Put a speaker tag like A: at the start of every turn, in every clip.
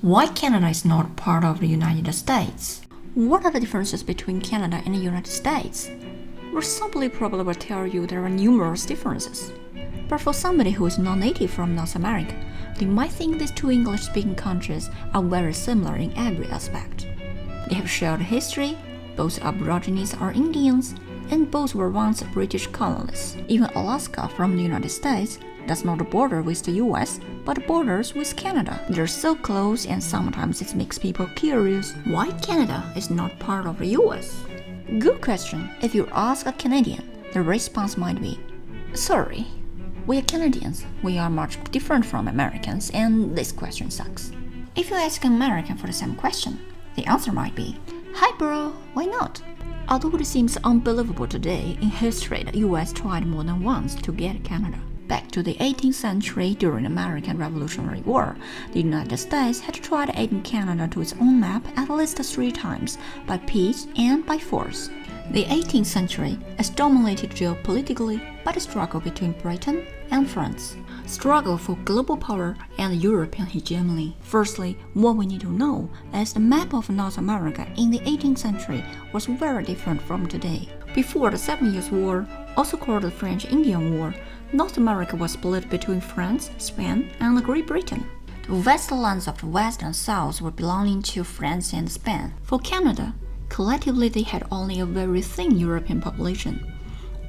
A: Why Canada is not part of the United States? What are the differences between Canada and the United States? Well, simply probably will tell you there are numerous differences. But for somebody who is not native from North America, they might think these two English-speaking countries are very similar in every aspect. They have shared history, both aborigines are Indians, and both were once British colonies. Even Alaska from the United States does not border with the US, but borders with Canada. They're so close and sometimes it makes people curious why Canada is not part of the US. Good question. If you ask a Canadian, the response might be, sorry, we are Canadians. We are much different from Americans and this question sucks. If you ask an American for the same question, the answer might be, hi bro, why not? Although it seems unbelievable today, in history the US tried more than once to get Canada. Back to the 18th century, during the American Revolutionary War, the United States had tried adding Canada to its own map at least 3 times, by peace and by force. The 18th century is dominated geopolitically by the struggle between Britain and France, struggle for global power and European hegemony. Firstly, what we need to know is the map of North America in the 18th century was very different from today. Before the 7 Years' War, also called the French-Indian War, North America was split between France, Spain, and Great Britain. The vast lands of the West and South were belonging to France and Spain. For Canada, collectively they had only a very thin European population.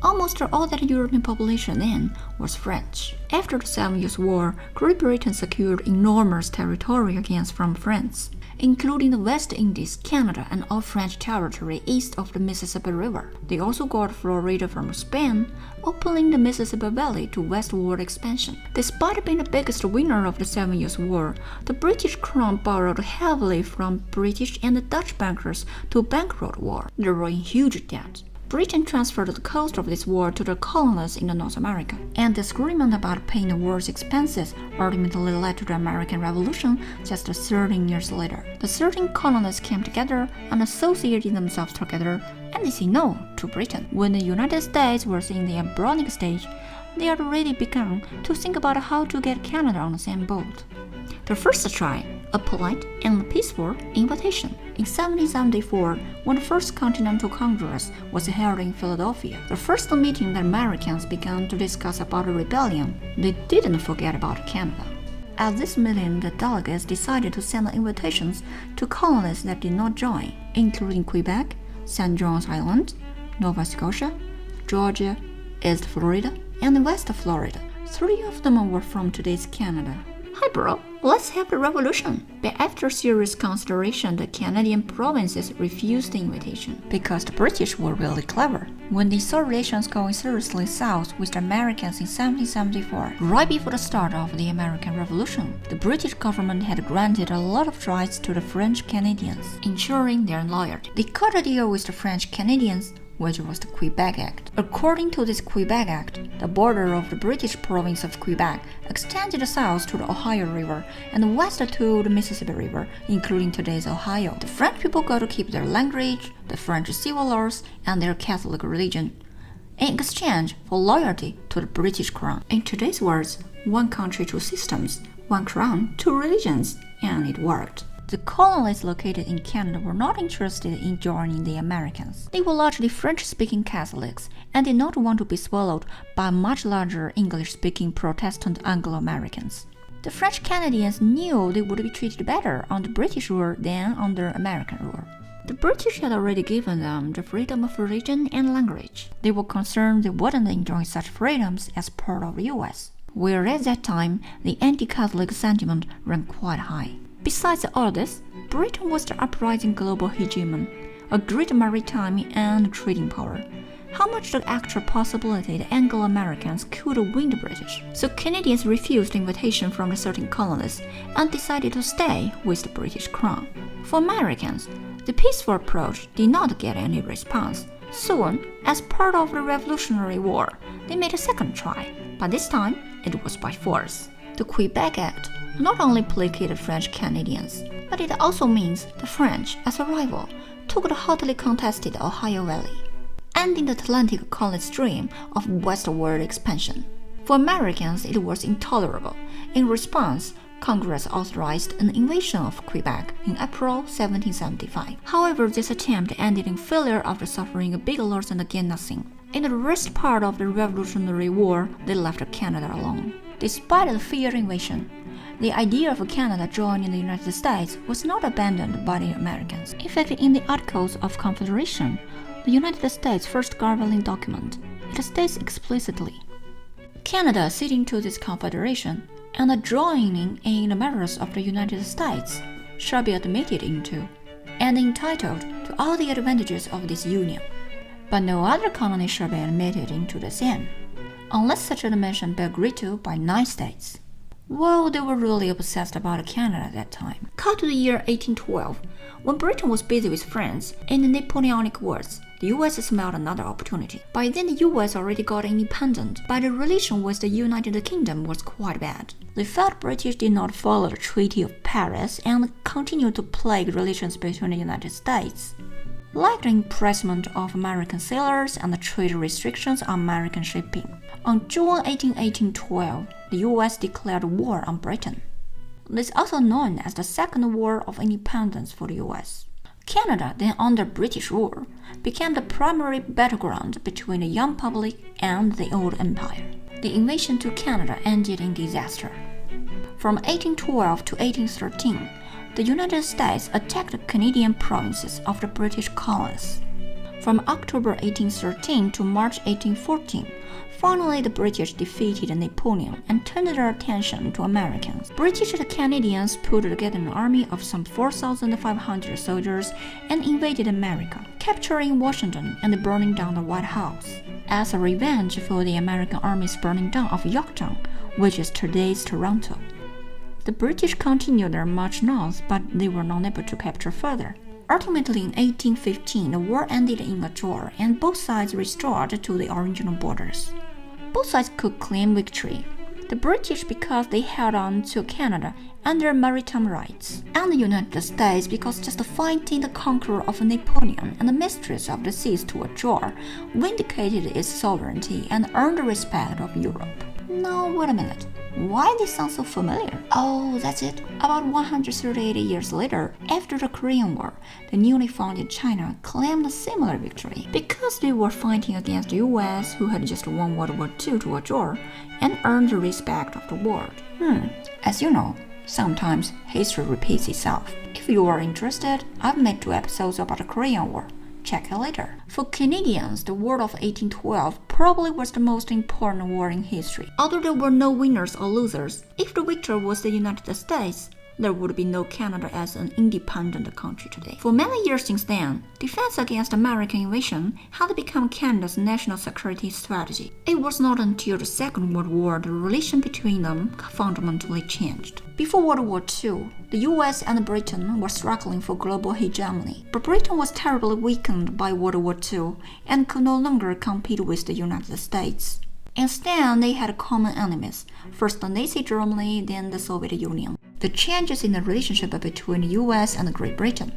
A: Almost all that European population then was French. After the 7 Years' War, Great Britain secured enormous territory against from France, including the West Indies, Canada, and all French territory east of the Mississippi River. They also got Florida from Spain, opening the Mississippi Valley to westward expansion. Despite being the biggest winner of the 7 Years' War, the British Crown borrowed heavily from British and Dutch bankers to bankroll the war. They were in huge debt. Britain transferred the cost of this war to the colonies in North America, and the disagreement about paying the war's expenses ultimately led to the American Revolution just 13 years later. The 13 colonies came together and associated themselves together, and they said no to Britain. When the United States was in the embryonic stage, they had already begun to think about how to get Canada on the same boat. The first tried a polite and peaceful invitation. In 1774, when the First Continental Congress was held in Philadelphia, the first meeting that Americans began to discuss about a rebellion, they didn't forget about Canada. At this meeting, the delegates decided to send invitations to colonies that did not join, including Quebec, St. John's Island, Nova Scotia, Georgia, East Florida, and West Florida. 3 of them were from today's Canada. Hi bro, let's have the revolution. But after serious consideration, the Canadian provinces refused the invitation because the British were really clever. When they saw relations going seriously south with the Americans in 1774, right before the start of the American Revolution, the British government had granted a lot of rights to the French Canadians, ensuring their loyalty. They cut a deal with the French Canadians, which was the Quebec Act. According to this Quebec Act, the border of the British province of Quebec extended south to the Ohio River and west to the Mississippi River, including today's Ohio. The French people got to keep their language, the French civil laws, and their Catholic religion, in exchange for loyalty to the British Crown. In today's words, one country, 2 systems, one crown, 2 religions, and it worked. The colonies located in Canada were not interested in joining the Americans. They were largely French-speaking Catholics and did not want to be swallowed by much larger English-speaking Protestant Anglo-Americans. The French Canadians knew they would be treated better under British rule than under American rule. The British had already given them the freedom of religion and language. They were concerned they wouldn't enjoy such freedoms as part of the US, where at that time the anti-Catholic sentiment ran quite high. Besides all this, Britain was the uprising global hegemon, a great maritime and trading power. How much the actual possibility the Anglo-Americans could win the British? So Canadians refused the invitation from the 13 colonies and decided to stay with the British Crown. For Americans, the peaceful approach did not get any response. Soon, as part of the Revolutionary War, they made a second try, but this time it was by force. The Quebec Act not only placated French Canadians, but it also means the French, as a rival, took the hotly contested Ohio Valley, ending the Atlantic colony's dream of westward expansion. For Americans, it was intolerable. In response, Congress authorized an invasion of Quebec in April 1775. However, this attempt ended in failure after suffering a big loss and again nothing. In the rest part of the Revolutionary War, they left Canada alone. Despite the feared invasion, the idea of Canada joining the United States was not abandoned by the Americans. In fact, in the Articles of Confederation, the United States' first governing document, it states explicitly, Canada ceding to this confederation and joining in the matters of the United States shall be admitted into and entitled to all the advantages of this union, but no other colony shall be admitted into the same, unless such admission be agreed to by 9 states. Well, they were really obsessed about Canada at that time. Cut to the year 1812, when Britain was busy with France in the Napoleonic Wars, the US smelled another opportunity. By then, the US already got independent, but the relation with the United Kingdom was quite bad. They felt British did not follow the Treaty of Paris and continued to plague relations between the United States. Like the impressment of American sailors and the trade restrictions on American shipping. On June 18, 1812, the US declared war on Britain. This is also known as the Second War of Independence for the US. Canada, then under British rule, became the primary battleground between the young public and the old empire. The invasion to Canada ended in disaster. From 1812 to 1813, the United States attacked the Canadian provinces of the British colonies. From October 1813 to March 1814, finally the British defeated Napoleon and turned their attention to Americans. British and Canadians put together an army of some 4,500 soldiers and invaded America, capturing Washington and burning down the White House. As a revenge for the American army's burning down of Yorktown, which is today's Toronto. The British continued their march north, but they were not able to capture further. Ultimately, in 1815, the war ended in a draw, and both sides restored to the original borders. Both sides could claim victory. The British because they held on to Canada and their maritime rights, and the United States because just fighting the conqueror of Napoleon and the mistress of the seas to a draw vindicated its sovereignty and earned the respect of Europe. Now, wait a minute. Why this sounds so familiar? Oh, that's it. About 138 years later, after the Korean War, the newly founded China claimed a similar victory because they were fighting against the US, who had just won World War II to a draw, and earned the respect of the world. As you know, sometimes history repeats itself. If you are interested, I've made 2 episodes about the Korean War. Check it later. For Canadians, the War of 1812 probably was the most important war in history. Although there were no winners or losers, if the victor was the United States, there would be no Canada as an independent country today. For many years since then, defense against American invasion had become Canada's national security strategy. It was not until the Second World War the relation between them fundamentally changed. Before World War II, the US and Britain were struggling for global hegemony, but Britain was terribly weakened by World War II and could no longer compete with the United States. Instead, they had common enemies, first Nazi Germany, then the Soviet Union. The changes in the relationship between the US and Great Britain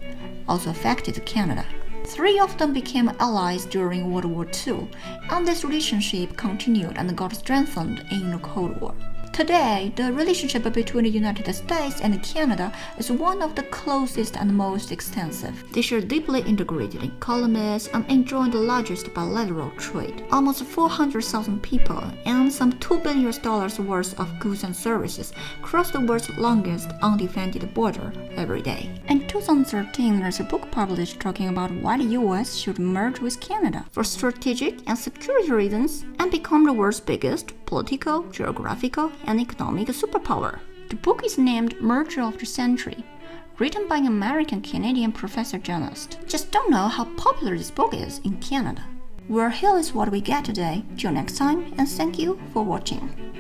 A: also affected Canada. 3 of them became allies during World War II, and this relationship continued and got strengthened in the Cold War. Today, the relationship between the United States and Canada is one of the closest and most extensive. They share deeply integrated economies and enjoy the largest bilateral trade. Almost 400,000 people and some $2 billion worth of goods and services cross the world's longest undefended border every day. In 2013, there's a book published talking about why the US should merge with Canada for strategic and security reasons and become the world's biggest political, geographical, and economic superpower. The book is named Merger of the Century, written by an American-Canadian professor journalist. Just don't know how popular this book is in Canada. Well, here is what we get today. Till next time, and thank you for watching.